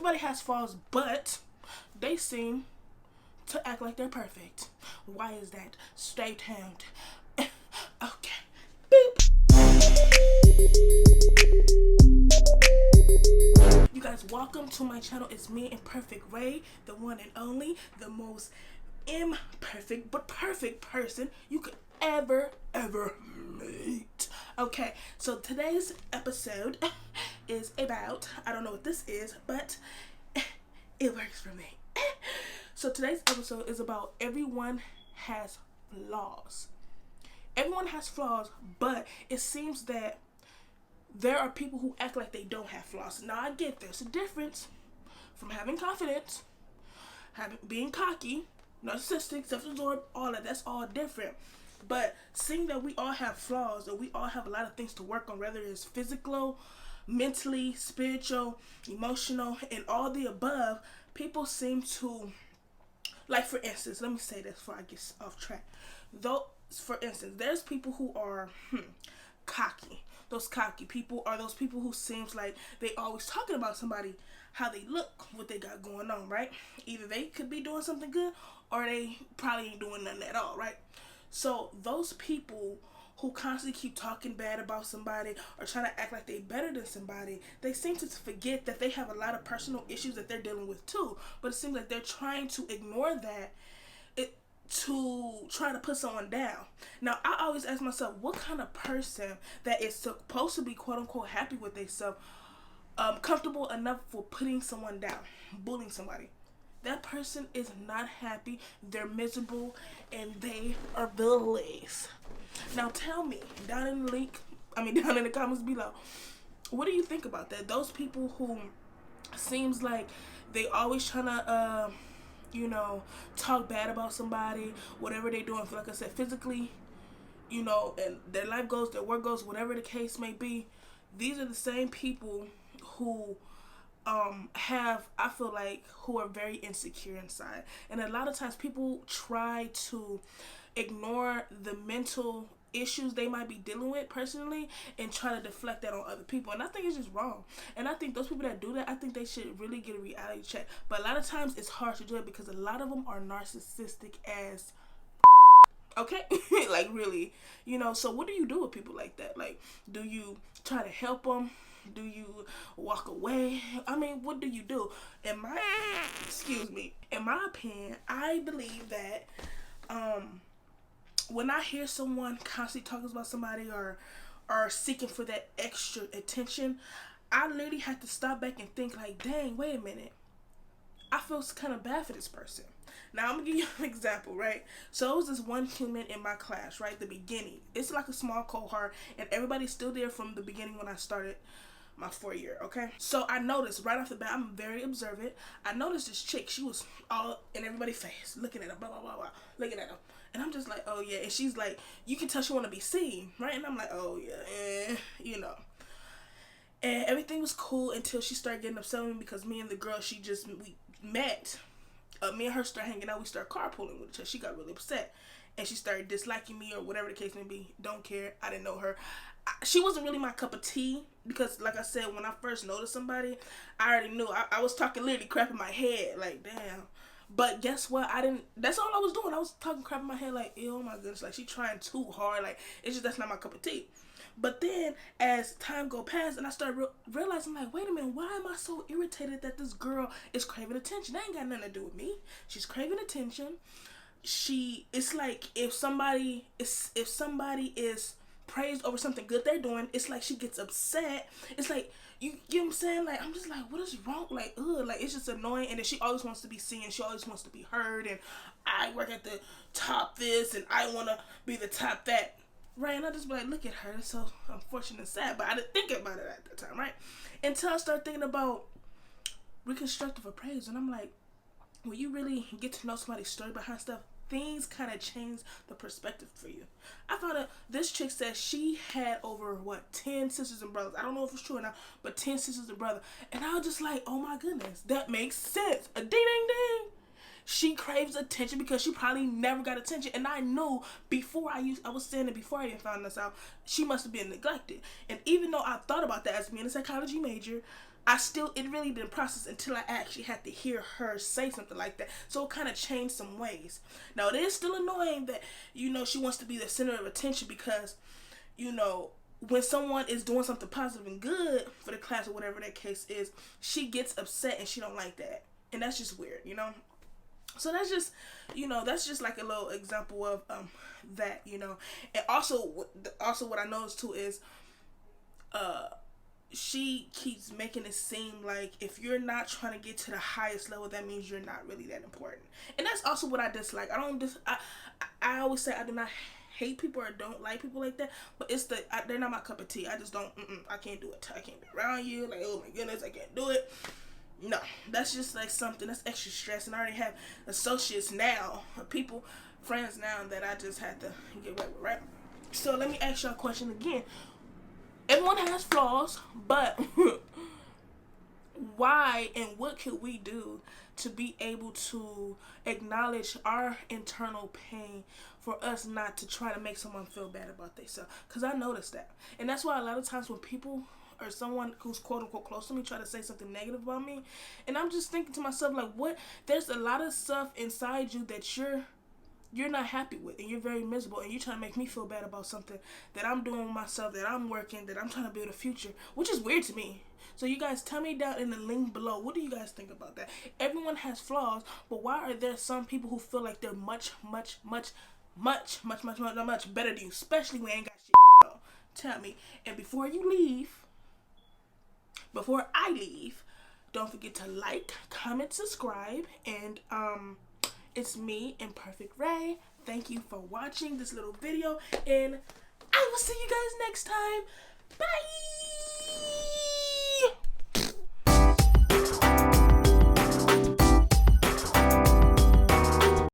everybody has flaws, but they seem to act like they're perfect. Why is that? Stay tuned. Okay. Boop. You guys, welcome to my channel. It's me, Imperfect Ray, the one and only, the most imperfect but perfect person you could ever meet. Okay, so today's episode is about, I don't know what this is, but it works for me. So today's episode is about everyone has flaws. Everyone has flaws, but it seems that there are people who act like they don't have flaws. Now I get there's a difference from having confidence, being cocky, narcissistic, self-absorbed, all that's all different. But seeing that we all have flaws and we all have a lot of things to work on, whether it's physical, mentally, spiritual, emotional, and all the above, people seem to, like, for instance, let me say this before I get off track. Though, for instance, there's people who are cocky. Those cocky people are those people who seems like they always talking about somebody, how they look, what they got going on, right? Either they could be doing something good or they probably ain't doing nothing at all, right? So those people who constantly keep talking bad about somebody or trying to act like they better than somebody, they seem to forget that they have a lot of personal issues that they're dealing with too. But it seems like they're trying to ignore that to try to put someone down. Now, I always ask myself, what kind of person that is supposed to be quote unquote happy with themselves, comfortable enough for putting someone down, bullying somebody? That person is not happy, they're miserable, and they are villains. Now tell me, down in the comments below, what do you think about that? Those people who seems like they always trying to talk bad about somebody, whatever they're doing, like I said, physically, and their life goals, their work goals, whatever the case may be. These are the same people who I feel like, who are very insecure inside. And a lot of times people try to ignore the mental issues they might be dealing with personally and try to deflect that on other people, and I think it's just wrong. And I think those people that do that, I think they should really get a reality check. But a lot of times it's hard to do it because a lot of them are narcissistic as okay. Like, really, so what do you do with people like that? Like, do you try to help them? Do you walk away? I mean, what do you do? In my opinion, I believe that when I hear someone constantly talking about somebody or seeking for that extra attention, I literally have to stop back and think like, dang, wait a minute. I feel kind of bad for this person. Now, I'm going to give you an example, right? So it was this one human in my class, right? The beginning. It's like a small cohort, and everybody's still there from the beginning when I started my 4th year, okay? So I noticed right off the bat, I'm very observant. I noticed this chick, she was all in everybody's face, looking at him, blah, blah, blah, blah, looking at him. And I'm just like, oh yeah. And she's like, you can tell she want to be seen, right? And I'm like, oh yeah, And everything was cool until she started getting upset with me because me and the girl, we met. Me and her started hanging out. We started carpooling with each other. She got really upset. And she started disliking me or whatever the case may be. Don't care. I didn't know her. She wasn't really my cup of tea because, like I said, when I first noticed somebody, I already knew. I was talking literally crap in my head. Like, damn. But guess what? That's all I was doing. I was talking crap in my head like, oh my goodness, like, she trying too hard. Like, it's just, that's not my cup of tea. But then, as time go past, and I started realizing, like, wait a minute, why am I so irritated that this girl is craving attention? That ain't got nothing to do with me. She's craving attention. It's like, if somebody is praised over something good they're doing, it's like she gets upset. It's like, you get what I'm saying? Like, I'm just like, what is wrong? Like, like, it's just annoying. And then she always wants to be seen. She always wants to be heard. And I work at the top this, and I want to be the top that. Right? And I just be like, look at her. It's so unfortunate and sad. But I didn't think about it at the time, right? Until I started thinking about reconstructive appraisal. And I'm like, when you really get to know somebody's story behind stuff, things kind of change the perspective for you. I found out this chick said she had over 10 sisters and brothers. I don't know if it's true or not, but 10 sisters and brothers. And I was just like, oh my goodness, that makes sense. A ding ding ding. She craves attention because she probably never got attention. And I knew I was saying it before I even found this out, she must have been neglected. And even though I thought about that as being a psychology major, it really didn't process until I actually had to hear her say something like that. So it kind of changed some ways. Now, it is still annoying that, she wants to be the center of attention because, when someone is doing something positive and good for the class or whatever that case is, she gets upset and she don't like that. And that's just weird, So that's just, that's just like a little example of that, And also what I noticed too is, she keeps making it seem like if you're not trying to get to the highest level, that means you're not really that important. And that's also what I dislike. I always say I do not hate people or don't like people like that, but they're not my cup of tea. I just don't, I can't do it. I can't be around you. Like, oh my goodness, I can't do it. No, that's just like something that's extra stress. And I already have associates now, friends now that I just had to get right with, right? So let me ask y'all a question again. Everyone has flaws, but why and what could we do to be able to acknowledge our internal pain for us not to try to make someone feel bad about themselves? Because I noticed that. And that's why a lot of times when people or someone who's quote unquote close to me try to say something negative about me, and I'm just thinking to myself, like, there's a lot of stuff inside you that you're not happy with, and you're very miserable, and you're trying to make me feel bad about something that I'm doing with myself, that I'm working, that I'm trying to build a future, which is weird to me. So you guys tell me down in the link below, what do you guys think about that? Everyone has flaws, but why are there some people who feel like they're much better than you, especially when they ain't got shit going on? Tell me. And before I leave, don't forget to like, comment, subscribe, and it's me, Imperfect Ray. Thank you for watching this little video, and I will see you guys next time. Bye!